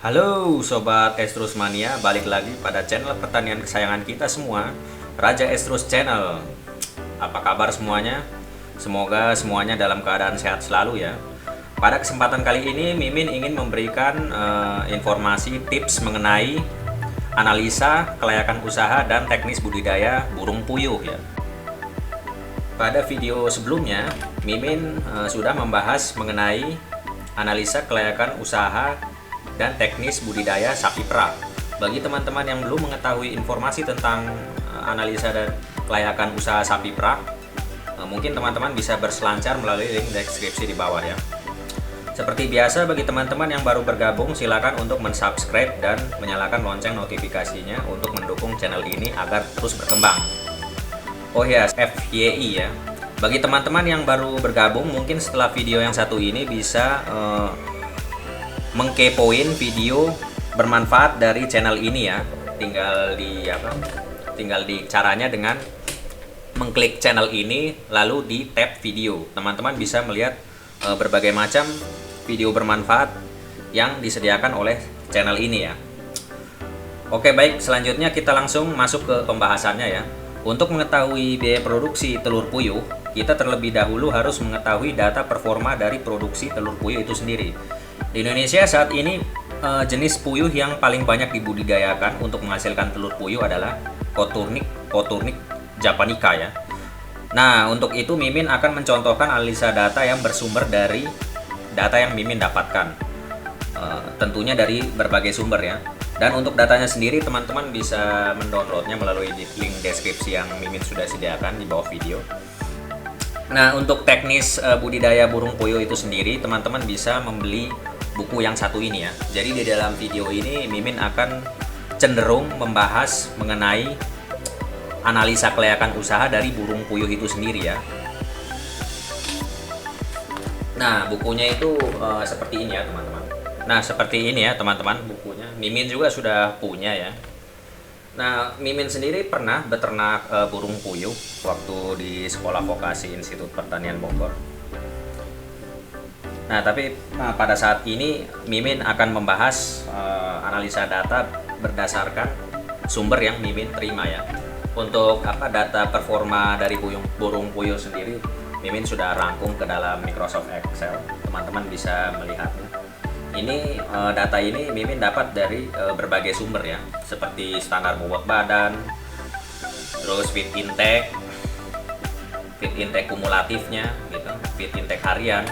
Halo Sobat Estrus Mania, balik lagi pada channel pertanian kesayangan kita semua, Raja Estrus Channel. Apa kabar semuanya? Semoga semuanya dalam keadaan sehat selalu ya. Pada kesempatan kali ini Mimin ingin memberikan informasi tips mengenai analisa kelayakan usaha dan teknis budidaya burung puyuh ya. Pada video sebelumnya Mimin sudah membahas mengenai analisa kelayakan usaha dan teknis budidaya sapi perah. Bagi teman-teman yang belum mengetahui informasi tentang analisa dan kelayakan usaha sapi perah, mungkin teman-teman bisa berselancar melalui link deskripsi di bawah ya. Seperti biasa, bagi teman-teman yang baru bergabung, silakan untuk mensubscribe dan menyalakan lonceng notifikasinya untuk mendukung channel ini agar terus berkembang. Oh ya, FYI ya. Bagi teman-teman yang baru bergabung, mungkin setelah video yang satu ini bisa mengkepoin video bermanfaat dari channel ini ya. Tinggal di caranya dengan mengklik channel ini lalu di tab video. Teman-teman bisa melihat berbagai macam video bermanfaat yang disediakan oleh channel ini ya. Oke, baik, selanjutnya kita langsung masuk ke pembahasannya ya. Untuk mengetahui biaya produksi telur puyuh, kita terlebih dahulu harus mengetahui data performa dari produksi telur puyuh itu sendiri. Di Indonesia saat ini jenis puyuh yang paling banyak dibudidayakan untuk menghasilkan telur puyuh adalah Coturnic japonica ya. Nah, untuk itu Mimin akan mencontohkan analisa data yang bersumber dari data yang Mimin dapatkan. Tentunya dari berbagai sumber ya. Dan untuk datanya sendiri teman-teman bisa mendownloadnya melalui link deskripsi yang Mimin sudah sediakan di bawah video. Nah, untuk teknis budidaya burung puyuh itu sendiri, teman-teman bisa membeli buku yang satu ini ya. Jadi di dalam video ini Mimin akan cenderung membahas mengenai analisa kelayakan usaha dari burung puyuh itu sendiri ya. Nah, bukunya itu seperti ini ya teman-teman. Nah, seperti ini ya teman-teman bukunya. Mimin juga sudah punya ya. Nah, Mimin sendiri pernah beternak burung puyuh waktu di Sekolah Vokasi Institut Pertanian Bogor. Nah, tapi pada saat ini Mimin akan membahas analisa data berdasarkan sumber yang Mimin terima ya. Untuk data performa dari burung puyuh sendiri, Mimin sudah rangkum ke dalam Microsoft Excel. Teman-teman bisa melihatnya. Ini data ini Mimin dapat dari berbagai sumber ya, seperti standar bobot badan, terus feed intake kumulatifnya gitu, feed intake harian,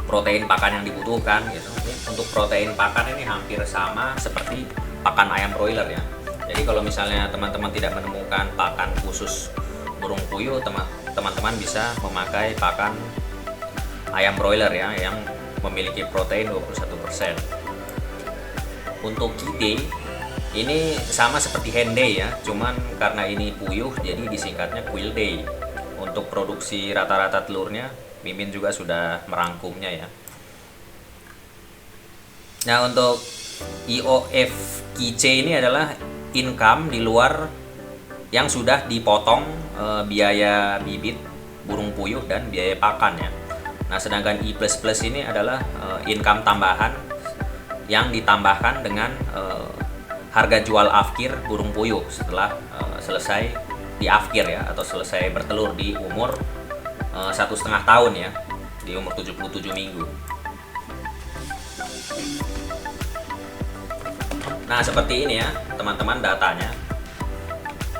protein pakan yang dibutuhkan gitu. Untuk protein pakan ini hampir sama seperti pakan ayam broiler ya. Jadi kalau misalnya teman-teman tidak menemukan pakan khusus burung puyuh, teman-teman bisa memakai pakan ayam broiler ya yang memiliki protein 21%. Untuk key ini sama seperti hen day ya, cuman karena ini puyuh jadi disingkatnya quill day. Untuk produksi rata-rata telurnya Mimin juga sudah merangkumnya ya. Nah, untuk IOF KC ini adalah income di luar yang sudah dipotong biaya bibit burung puyuh dan biaya pakan ya. Nah, sedangkan I++ ini adalah income tambahan yang ditambahkan dengan harga jual afkir burung puyuh setelah selesai diafkir ya, atau selesai bertelur di umur 1,5 tahun ya, di umur 77 minggu. Nah, seperti ini ya teman-teman datanya.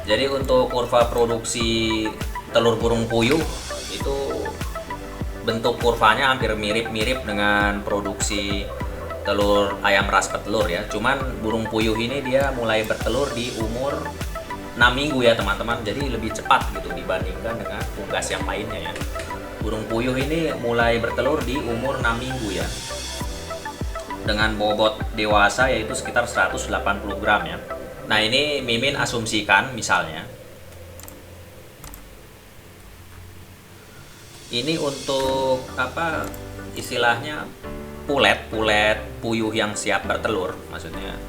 Jadi untuk kurva produksi telur burung puyuh itu bentuk kurvanya hampir mirip-mirip dengan produksi telur ayam ras petelur ya. Cuman burung puyuh ini dia mulai bertelur di umur 6 minggu ya teman-teman. Jadi lebih cepat gitu dibandingkan dengan unggas yang lainnya ya. Burung puyuh ini mulai bertelur di umur 6 minggu ya. Dengan bobot dewasa yaitu sekitar 180 gram ya. Nah, ini Mimin asumsikan misalnya ini untuk istilahnya pulet puyuh yang siap bertelur, maksudnya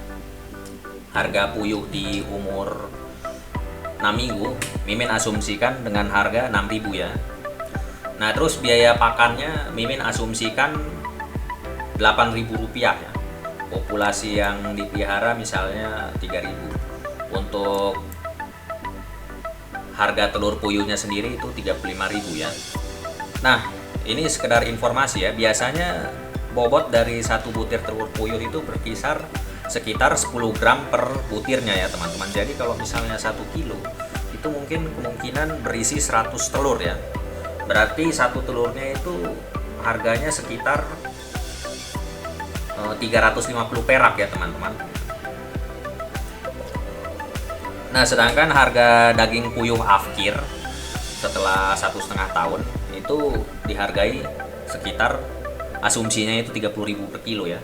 harga puyuh di umur 6 minggu Mimin asumsikan dengan harga 6.000 ya. Nah, terus biaya pakannya Mimin asumsikan Rp8.000 ya. populasi yang dipelihara misalnya 3.000. Untuk harga telur puyuhnya sendiri itu 35.000 ya. Nah, ini sekedar informasi ya. Biasanya bobot dari satu butir telur puyuh itu berkisar sekitar 10 gram per butirnya ya teman-teman. Jadi kalau misalnya 1 kilo itu mungkin kemungkinan berisi 100 telur ya. Berarti satu telurnya itu harganya sekitar 350 perak ya teman-teman. Nah, sedangkan harga daging puyuh afkir setelah 1,5 tahun itu dihargai sekitar, asumsinya itu 30.000 per kilo ya.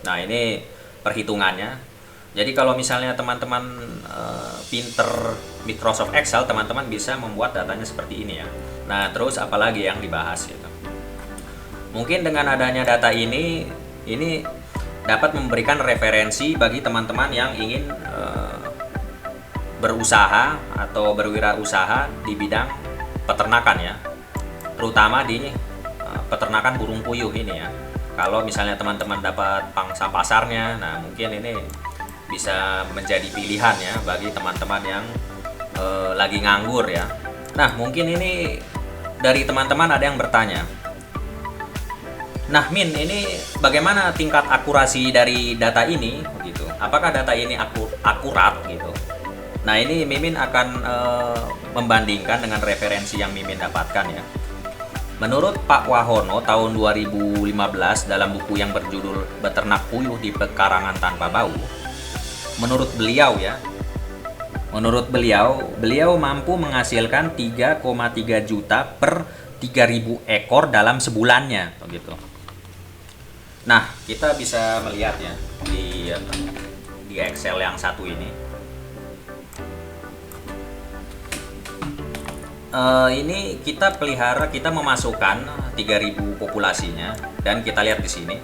Nah, ini perhitungannya. Jadi kalau misalnya teman-teman pinter Microsoft Excel, teman-teman bisa membuat datanya seperti ini ya. Nah, terus apalagi yang dibahas gitu. Mungkin dengan adanya data ini dapat memberikan referensi bagi teman-teman yang ingin berusaha atau berwirausaha di bidang peternakan ya, terutama di peternakan burung puyuh ini ya. Kalau misalnya teman-teman dapat pangsa pasarnya, nah mungkin ini bisa menjadi pilihan ya bagi teman-teman yang lagi nganggur ya. Nah, mungkin ini dari teman-teman ada yang bertanya, nah Min, ini bagaimana tingkat akurasi dari data ini gitu? Apakah data ini akurat gitu? Nah, ini Mimin akan membandingkan dengan referensi yang Mimin dapatkan ya. Menurut Pak Wahono tahun 2015 dalam buku yang berjudul Beternak Puyuh di Pekarangan Tanpa Bau, menurut beliau mampu menghasilkan 3,3 juta per 3.000 ekor dalam sebulannya begitu. Nah, kita bisa melihat ya di Excel yang satu ini. Ini kita pelihara, kita memasukkan 3.000 populasinya, dan kita lihat di sini.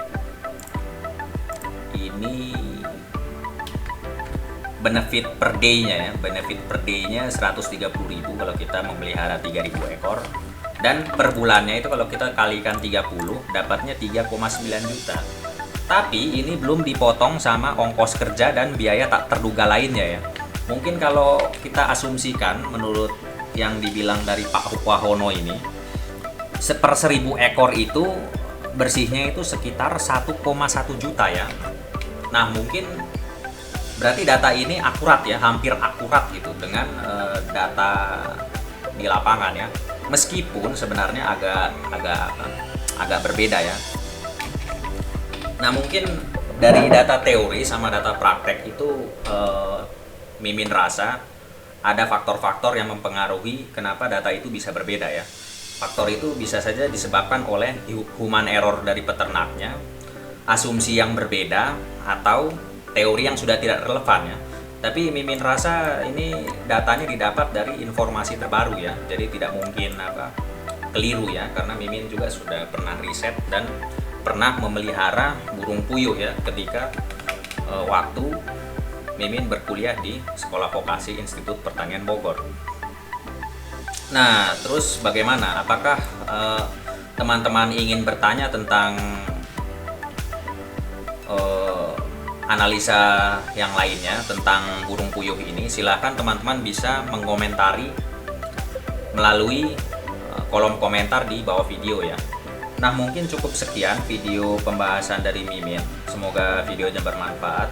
Ini benefit per day-nya ya. Benefit per day-nya 130.000 kalau kita memelihara 3.000 ekor. Dan per bulannya itu kalau kita kalikan 30, dapatnya 3,9 juta. Tapi ini belum dipotong sama ongkos kerja dan biaya tak terduga lainnya ya. Mungkin kalau kita asumsikan menurut yang dibilang dari Pak Wahono ini, per 1.000 ekor itu bersihnya itu sekitar 1,1 juta ya. Nah, mungkin berarti data ini akurat ya, hampir akurat gitu dengan data di lapangan ya. Meskipun sebenarnya agak berbeda ya. Nah, mungkin dari data teori sama data praktek itu Mimin rasa ada faktor-faktor yang mempengaruhi kenapa data itu bisa berbeda ya. Faktor itu bisa saja disebabkan oleh human error dari peternaknya, asumsi yang berbeda, atau teori yang sudah tidak relevan ya. Tapi Mimin rasa ini datanya didapat dari informasi terbaru ya. Jadi tidak mungkin keliru ya, karena Mimin juga sudah pernah riset dan pernah memelihara burung puyuh ya ketika waktu Mimin berkuliah di Sekolah Vokasi Institut Pertanian Bogor. Nah, terus bagaimana? Apakah teman-teman ingin bertanya tentang analisa yang lainnya tentang burung puyuh ini? Silahkan teman-teman bisa mengomentari melalui kolom komentar di bawah video ya. Nah, mungkin cukup sekian video pembahasan dari Mimin. Semoga videonya bermanfaat.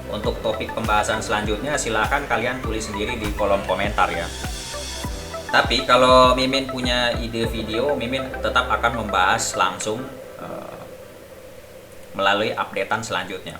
Untuk topik pembahasan selanjutnya silahkan kalian tulis sendiri di kolom komentar ya. Tapi kalau Mimin punya ide video, Mimin tetap akan membahas langsung melalui updatean selanjutnya.